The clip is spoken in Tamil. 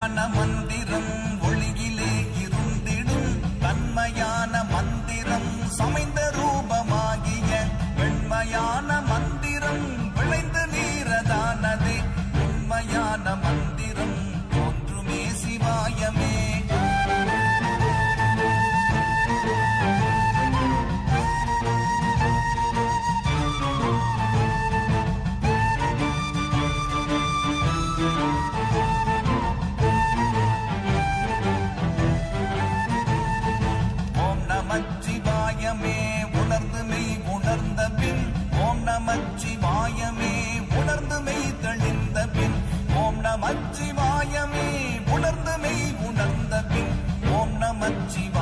மந்திரம் ஒளியிலே இருந்திடும் தன்மையான மந்திரம் சமைந்த ரூபமாகிய வெண்மையான மந்திரம் விளைந்து நீரதானதே உண்மையான மந்திரம் தோன்றுமே சிவாயமே. நமச்சிவாயமே உணர்ந்து மெய் உணர்ந்த பின் ஓம் நமச்சிவாயமே உணர்ந்து மெய் தெளிந்த பின் ஓம் நமச்சிவாயமே உணர்ந்து மெய் உணர்ந்த பின் ஓம் நமச்சிவாய